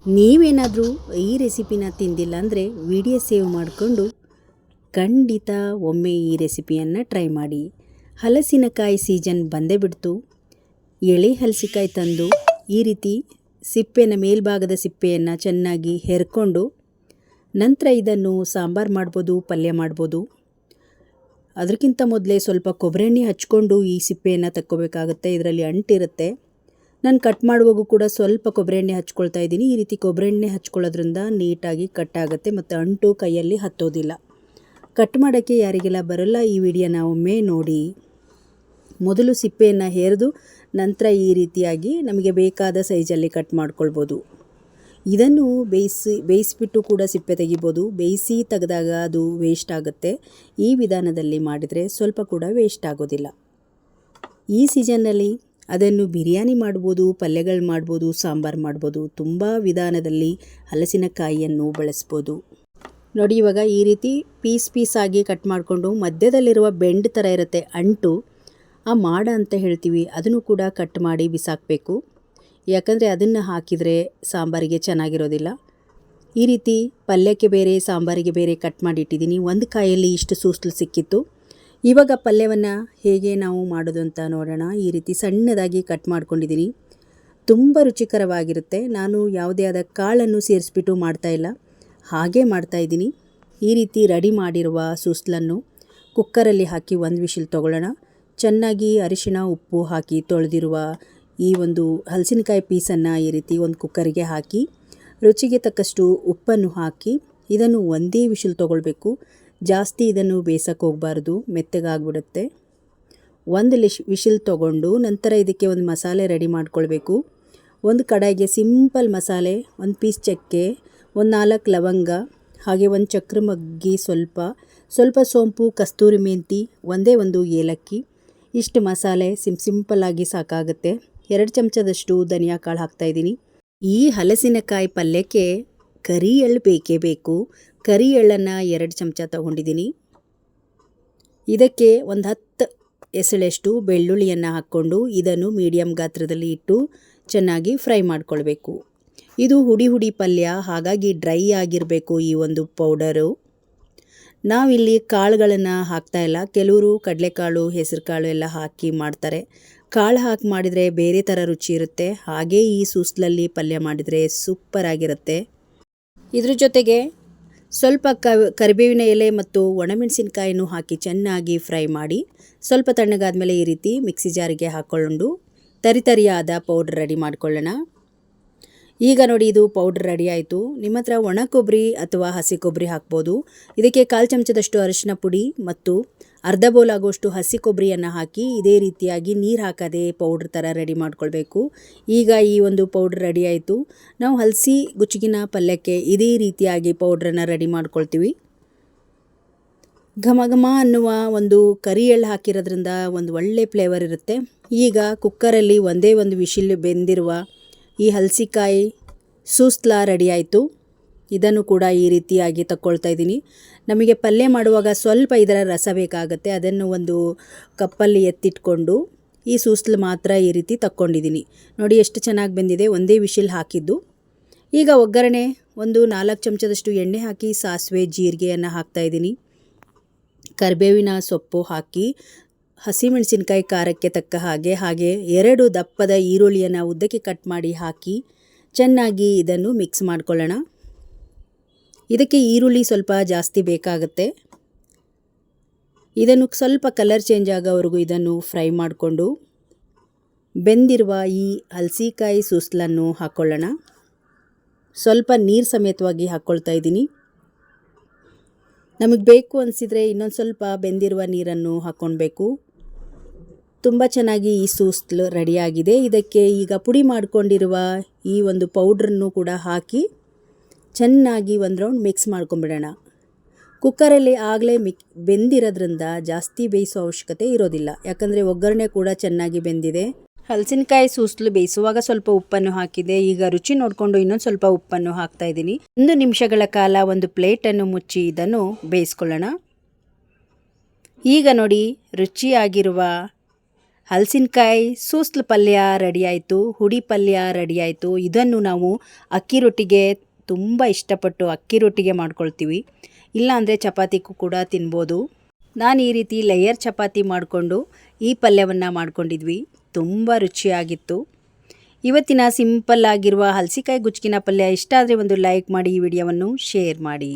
ನೀವೇನಾದರೂ ಈ ರೆಸಿಪಿನ ತಿಂದಿಲ್ಲ ಅಂದರೆ ವಿಡಿಯೋ ಸೇವ್ ಮಾಡಿಕೊಂಡು ಖಂಡಿತ ಒಮ್ಮೆ ಈ ರೆಸಿಪಿಯನ್ನು ಟ್ರೈ ಮಾಡಿ. ಹಲಸಿನಕಾಯಿ ಸೀಸನ್ ಬಂದೇ ಬಿಡ್ತು. ಎಳೆ ಹಲಸಿಕಾಯಿ ತಂದು ಈ ರೀತಿ ಸಿಪ್ಪೆನ ಮೇಲ್ಭಾಗದ ಸಿಪ್ಪೆಯನ್ನು ಚೆನ್ನಾಗಿ ಹೆರ್ಕೊಂಡು ನಂತರ ಇದನ್ನು ಸಾಂಬಾರು ಮಾಡ್ಬೋದು, ಪಲ್ಯ ಮಾಡ್ಬೋದು. ಅದಕ್ಕಿಂತ ಮೊದಲೇ ಸ್ವಲ್ಪ ಕೊಬ್ಬರಿ ಎಣ್ಣೆ ಹಚ್ಕೊಂಡು ಈ ಸಿಪ್ಪೆಯನ್ನು ತಕ್ಕೋಬೇಕಾಗುತ್ತೆ. ಇದರಲ್ಲಿ ಅಂಟಿರುತ್ತೆ. ನಾನು ಕಟ್ ಮಾಡುವಾಗೂ ಕೂಡ ಸ್ವಲ್ಪ ಕೊಬ್ಬರಿ ಎಣ್ಣೆ ಹಚ್ಕೊಳ್ತಾ ಇದ್ದೀನಿ. ಈ ರೀತಿ ಕೊಬ್ಬರಿ ಎಣ್ಣೆ ಹಚ್ಕೊಳ್ಳೋದ್ರಿಂದ ನೀಟಾಗಿ ಕಟ್ ಆಗುತ್ತೆ ಮತ್ತು ಅಂಟು ಕೈಯಲ್ಲಿ ಹತ್ತೋದಿಲ್ಲ. ಕಟ್ ಮಾಡೋಕ್ಕೆ ಯಾರಿಗೆಲ್ಲ ಬರೋಲ್ಲ ಈ ವಿಡಿಯೋನ ಒಮ್ಮೆ ನೋಡಿ. ಮೊದಲು ಸಿಪ್ಪೆಯನ್ನು ಹೆರೆದು ನಂತರ ಈ ರೀತಿಯಾಗಿ ನಮಗೆ ಬೇಕಾದ ಸೈಜಲ್ಲಿ ಕಟ್ ಮಾಡ್ಕೊಳ್ಬೋದು. ಇದನ್ನು ಬೇಯಿಸಿಬಿಟ್ಟು ಕೂಡ ಸಿಪ್ಪೆ ತೆಗಿಬೋದು. ಬೇಯಿಸಿ ತೆಗೆದಾಗ ಅದು ವೇಸ್ಟ್ ಆಗುತ್ತೆ. ಈ ವಿಧಾನದಲ್ಲಿ ಮಾಡಿದರೆ ಸ್ವಲ್ಪ ಕೂಡ ವೇಸ್ಟ್ ಆಗೋದಿಲ್ಲ. ಈ ಸೀಸನ್ನಲ್ಲಿ ಅದನ್ನು ಬಿರಿಯಾನಿ ಮಾಡ್ಬೋದು, ಪಲ್ಯಗಳು ಮಾಡ್ಬೋದು, ಸಾಂಬಾರು ಮಾಡ್ಬೋದು. ತುಂಬ ವಿಧಾನದಲ್ಲಿ ಹಲಸಿನಕಾಯಿಯನ್ನು ಬಳಸ್ಬೋದು. ನೋಡಿ, ಇವಾಗ ಈ ರೀತಿ ಪೀಸ್ ಆಗಿ ಕಟ್ ಮಾಡಿಕೊಂಡು ಮಧ್ಯದಲ್ಲಿರುವ ಬೆಂಡ್ ಥರ ಇರುತ್ತೆ ಅಂಟು, ಆ ಮಾಡ ಅಂತ ಹೇಳ್ತೀವಿ, ಅದನ್ನು ಕೂಡ ಕಟ್ ಮಾಡಿ ಬಿಸಾಕಬೇಕು. ಯಾಕಂದರೆ ಅದನ್ನು ಹಾಕಿದರೆ ಸಾಂಬಾರಿಗೆ ಚೆನ್ನಾಗಿರೋದಿಲ್ಲ. ಈ ರೀತಿ ಪಲ್ಯಕ್ಕೆ ಬೇರೆ, ಸಾಂಬಾರಿಗೆ ಬೇರೆ ಕಟ್ ಮಾಡಿ ಇಟ್ಟಿದ್ದೀನಿ. ಒಂದು ಕಾಯಲ್ಲಿ ಇಷ್ಟು ಸೂಸ್ಲು ಸಿಕ್ಕಿತ್ತು. ಇವಾಗ ಪಲ್ಯವನ್ನು ಹೇಗೆ ನಾವು ಮಾಡೋದು ಅಂತ ನೋಡೋಣ. ಈ ರೀತಿ ಸಣ್ಣದಾಗಿ ಕಟ್ ಮಾಡ್ಕೊಂಡಿದ್ದೀನಿ. ತುಂಬ ರುಚಿಕರವಾಗಿರುತ್ತೆ. ನಾನು ಯಾವುದೇ ಆದ ಕಾಳನ್ನು ಸೇರಿಸ್ಬಿಟ್ಟು ಮಾಡ್ತಾಯಿಲ್ಲ, ಹಾಗೆ ಮಾಡ್ತಾಯಿದ್ದೀನಿ. ಈ ರೀತಿ ರೆಡಿ ಮಾಡಿರುವ ಸೂಸ್ಲನ್ನು ಕುಕ್ಕರಲ್ಲಿ ಹಾಕಿ ಒಂದು ವಿಶಿಲ್ ತೊಗೊಳ್ಳೋಣ. ಚೆನ್ನಾಗಿ ಅರಿಶಿಣ, ಉಪ್ಪು ಹಾಕಿ ತೊಳೆದಿರುವ ಈ ಒಂದು ಹಲಸಿನಕಾಯಿ ಪೀಸನ್ನು ಈ ರೀತಿ ಒಂದು ಕುಕ್ಕರಿಗೆ ಹಾಕಿ ರುಚಿಗೆ ತಕ್ಕಷ್ಟು ಉಪ್ಪನ್ನು ಹಾಕಿ ಇದನ್ನು ಒಂದೇ ವಿಶಿಲ್ ತೊಗೊಳ್ಬೇಕು. ಜಾಸ್ತಿ ಇದನ್ನು ಬೇಯಿಸೋಕ್ಕೆ ಹೋಗಬಾರ್ದು, ಮೆತ್ತಗಾಗ್ಬಿಡುತ್ತೆ. ಒಂದು ವಿಶಿಲ್ ತೊಗೊಂಡು ನಂತರ ಇದಕ್ಕೆ ಒಂದು ಮಸಾಲೆ ರೆಡಿ ಮಾಡ್ಕೊಳ್ಬೇಕು. ಒಂದು ಕಡಾಯಿಗೆ ಸಿಂಪಲ್ ಮಸಾಲೆ, ಒಂದು ಪೀಸ್ ಚಕ್ಕೆ, ಒಂದು 4 ಲವಂಗ, ಹಾಗೆ ಒಂದು ಚಕ್ರ ಮಗ್ಗಿ, ಸ್ವಲ್ಪ ಸೋಂಪು, ಕಸ್ತೂರಿ ಮೆಂತಿ, ಒಂದೇ ಒಂದು ಏಲಕ್ಕಿ, ಇಷ್ಟು ಮಸಾಲೆ ಸಿಂಪಲ್ಲಾಗಿ ಸಾಕಾಗುತ್ತೆ. 2 ಚಮಚದಷ್ಟು ಧನಿಯಾ ಕಾಳು ಹಾಕ್ತಾಯಿದ್ದೀನಿ. ಈ ಹಲಸಿನಕಾಯಿ ಪಲ್ಯಕ್ಕೆ ಕರಿ ಎಳ್ಳು ಬೇಕೇ ಬೇಕು. ಕರಿ ಎಳ್ಳನ್ನು 2 ಚಮಚ ತೊಗೊಂಡಿದ್ದೀನಿ. ಇದಕ್ಕೆ ಒಂದು 10 ಎಸಳಷ್ಟು ಬೆಳ್ಳುಳ್ಳಿಯನ್ನು ಹಾಕ್ಕೊಂಡು ಇದನ್ನು ಮೀಡಿಯಮ್ ಗಾತ್ರದಲ್ಲಿ ಇಟ್ಟು ಚೆನ್ನಾಗಿ ಫ್ರೈ ಮಾಡ್ಕೊಳ್ಬೇಕು. ಇದು ಹುಡಿ ಪಲ್ಯ, ಹಾಗಾಗಿ ಡ್ರೈ ಆಗಿರಬೇಕು ಈ ಒಂದು ಪೌಡರು. ನಾವಿಲ್ಲಿ ಕಾಳುಗಳನ್ನು ಹಾಕ್ತಾಯಿಲ್ಲ. ಕೆಲವರು ಕಡಲೆಕಾಳು, ಹೆಸರು ಕಾಳು ಎಲ್ಲ ಹಾಕಿ ಮಾಡ್ತಾರೆ. ಕಾಳು ಹಾಕಿ ಮಾಡಿದರೆ ಬೇರೆ ಥರ ರುಚಿ ಇರುತ್ತೆ. ಹಾಗೇ ಈ ಸೂಸ್ಲಲ್ಲಿ ಪಲ್ಯ ಮಾಡಿದರೆ ಸೂಪರಾಗಿರುತ್ತೆ. ಇದ್ರ ಜೊತೆಗೆ ಸ್ವಲ್ಪ ಕರಿಬೇವಿನ ಎಲೆ ಮತ್ತು ಒಣಮೆಣಸಿನಕಾಯಿನೂ ಹಾಕಿ ಚೆನ್ನಾಗಿ ಫ್ರೈ ಮಾಡಿ ಸ್ವಲ್ಪ ತಣ್ಣಗಾದ ಮೇಲೆ ಈ ರೀತಿ ಮಿಕ್ಸಿ ಜಾರಿಗೆ ಹಾಕ್ಕೊಂಡು ತರಿಯಾದ ಪೌಡ್ರ್ ರೆಡಿ ಮಾಡ್ಕೊಳ್ಳೋಣ. ಈಗ ನೋಡಿ, ಇದು ಪೌಡ್ರ್ ರೆಡಿ ಆಯಿತು. ನಿಮ್ಮ ಹತ್ರ ಒಣ ಕೊಬ್ಬರಿ ಅಥವಾ ಹಸಿ ಕೊಬ್ಬರಿ ಹಾಕ್ಬೋದು. ಇದಕ್ಕೆ 1/4 ಚಮಚದಷ್ಟು ಅರಿಶಿನ ಪುಡಿ ಮತ್ತು ಅರ್ಧ ಬೌಲ್ ಆಗುವಷ್ಟು ಹಸಿ ಕೊಬ್ಬರಿಯನ್ನು ಹಾಕಿ ಇದೇ ರೀತಿಯಾಗಿ ನೀರು ಹಾಕದೆ ಪೌಡ್ರ್ ಥರ ರೆಡಿ ಮಾಡ್ಕೊಳ್ಬೇಕು. ಈಗ ಈ ಒಂದು ಪೌಡ್ರ್ ರೆಡಿ ಆಯಿತು. ನಾವು ಹಲಸಿ ಗುಚ್ಚಿಗಿನ ಪಲ್ಯಕ್ಕೆ ಇದೇ ರೀತಿಯಾಗಿ ಪೌಡ್ರನ್ನು ರೆಡಿ ಮಾಡ್ಕೊಳ್ತೀವಿ. ಘಮ ಘಮ ಅನ್ನುವ ಒಂದು ಕರಿ ಎಳ್ಳು ಹಾಕಿರೋದ್ರಿಂದ ಒಂದು ಒಳ್ಳೆ ಫ್ಲೇವರ್ ಇರುತ್ತೆ. ಈಗ ಕುಕ್ಕರಲ್ಲಿ ಒಂದೇ ಒಂದು ವಿಶಿಲ್ ಬೆಂದಿರುವ ಈ ಹಲಸಿಕಾಯಿ ಸೂಸ್ಲ ರೆಡಿ ಆಯಿತು. ಇದನ್ನು ಕೂಡ ಈ ರೀತಿಯಾಗಿ ತಗೊಳ್ತಾ ಇದ್ದೀನಿ. ನಮಗೆ ಪಲ್ಯ ಮಾಡುವಾಗ ಸ್ವಲ್ಪ ಇದರ ರಸ ಬೇಕಾಗುತ್ತೆ. ಅದನ್ನು ಒಂದು ಕಪ್ಪಲ್ಲಿ ಎತ್ತಿಟ್ಕೊಂಡು ಈ ಸೂಸ್ಲು ಮಾತ್ರ ಈ ರೀತಿ ತಕ್ಕೊಂಡಿದ್ದೀನಿ. ನೋಡಿ ಎಷ್ಟು ಚೆನ್ನಾಗಿ ಬೆಂದಿದೆ, ಒಂದೇ ವಿಶಿಲ್ ಹಾಕಿದ್ದು. ಈಗ ಒಗ್ಗರಣೆ ಒಂದು 4 ಚಮಚದಷ್ಟು ಎಣ್ಣೆ ಹಾಕಿ ಸಾಸಿವೆ, ಜೀರಿಗೆಯನ್ನು ಹಾಕ್ತಾಯಿದ್ದೀನಿ. ಕರಿಬೇವಿನ ಸೊಪ್ಪು ಹಾಕಿ ಹಸಿಮೆಣಸಿನಕಾಯಿ ಖಾರಕ್ಕೆ ತಕ್ಕ ಹಾಗೆ 2 ದಪ್ಪದ ಈರುಳ್ಳಿಯನ್ನು ಉದ್ದಕ್ಕೆ ಕಟ್ ಮಾಡಿ ಹಾಕಿ ಚೆನ್ನಾಗಿ ಇದನ್ನು ಮಿಕ್ಸ್ ಮಾಡ್ಕೊಳ್ಳೋಣ. ಇದಕ್ಕೆ ಈರುಳ್ಳಿ ಸ್ವಲ್ಪ ಜಾಸ್ತಿ ಬೇಕಾಗುತ್ತೆ. ಇದನ್ನು ಸ್ವಲ್ಪ ಕಲರ್ ಚೇಂಜ್ ಆಗೋವರೆಗೂ ಇದನ್ನು ಫ್ರೈ ಮಾಡಿಕೊಂಡು ಬೆಂದಿರುವ ಈ ಹಲಸಿಕಾಯಿ ಸೂಸ್ಲನ್ನು ಹಾಕ್ಕೊಳ್ಳೋಣ. ಸ್ವಲ್ಪ ನೀರು ಸಮೇತವಾಗಿ ಹಾಕ್ಕೊಳ್ತಾ ಇದ್ದೀನಿ. ನಮಗೆ ಬೇಕು ಅನಿಸಿದರೆ ಇನ್ನೊಂದು ಸ್ವಲ್ಪ ಬೆಂದಿರುವ ನೀರನ್ನು ಹಾಕ್ಕೊಳ್ಬೇಕು. ತುಂಬ ಚೆನ್ನಾಗಿ ಈ ಸೂಸ್ಲು ರೆಡಿಯಾಗಿದೆ. ಇದಕ್ಕೆ ಈಗ ಪುಡಿ ಮಾಡಿಕೊಂಡಿರುವ ಈ ಒಂದು ಪೌಡ್ರನ್ನು ಕೂಡ ಹಾಕಿ ಚೆನ್ನಾಗಿ ಒಂದು ರೌಂಡ್ ಮಿಕ್ಸ್ ಮಾಡ್ಕೊಂಬಿಡೋಣ. ಕುಕ್ಕರಲ್ಲಿ ಆಗಲೇ ಬೆಂದಿರೋದ್ರಿಂದ ಜಾಸ್ತಿ ಬೇಯಿಸೋ ಅವಶ್ಯಕತೆ ಇರೋದಿಲ್ಲ. ಯಾಕಂದರೆ ಒಗ್ಗರಣೆ ಕೂಡ ಚೆನ್ನಾಗಿ ಬೆಂದಿದೆ. ಹಲಸಿನಕಾಯಿ ಸೂಸ್ಲು ಬೇಯಿಸುವಾಗ ಸ್ವಲ್ಪ ಉಪ್ಪನ್ನು ಹಾಕಿದೆ. ಈಗ ರುಚಿ ನೋಡಿಕೊಂಡು ಇನ್ನೊಂದು ಸ್ವಲ್ಪ ಉಪ್ಪನ್ನು ಹಾಕ್ತಾಯಿದ್ದೀನಿ. 1 ನಿಮಿಷಗಳ ಕಾಲ ಒಂದು ಪ್ಲೇಟನ್ನು ಮುಚ್ಚಿ ಇದನ್ನು ಬೇಯಿಸ್ಕೊಳ್ಳೋಣ. ಈಗ ನೋಡಿ, ರುಚಿಯಾಗಿರುವ ಹಲಸಿನಕಾಯಿ ಸೂಸ್ಲು ಪಲ್ಯ ರೆಡಿ ಆಯಿತು, ಹುಡಿ ಪಲ್ಯ ರೆಡಿ ಆಯಿತು. ಇದನ್ನು ನಾವು ಅಕ್ಕಿ ರೊಟ್ಟಿಗೆ ತುಂಬ ಇಷ್ಟಪಟ್ಟು ಅಕ್ಕಿ ರೊಟ್ಟಿಗೆ ಮಾಡ್ಕೊಳ್ತೀವಿ, ಇಲ್ಲಾಂದರೆ ಚಪಾತಿಗೂ ಕೂಡ ತಿನ್ಬೋದು. ನಾನು ಈ ರೀತಿ ಲೇಯರ್ ಚಪಾತಿ ಮಾಡಿಕೊಂಡು ಈ ಪಲ್ಯವನ್ನು ಮಾಡ್ಕೊಂಡಿದ್ವಿ. ತುಂಬ ರುಚಿಯಾಗಿತ್ತು. ಇವತ್ತಿನ ಸಿಂಪಲ್ ಆಗಿರುವ ಹಲಸಿಕಾಯಿ ಗುಚ್ಕಿನ ಪಲ್ಯ ಇಷ್ಟ ಆದರೆ ಒಂದು ಲೈಕ್ ಮಾಡಿ, ಈ ವಿಡಿಯೋವನ್ನು ಶೇರ್ ಮಾಡಿ.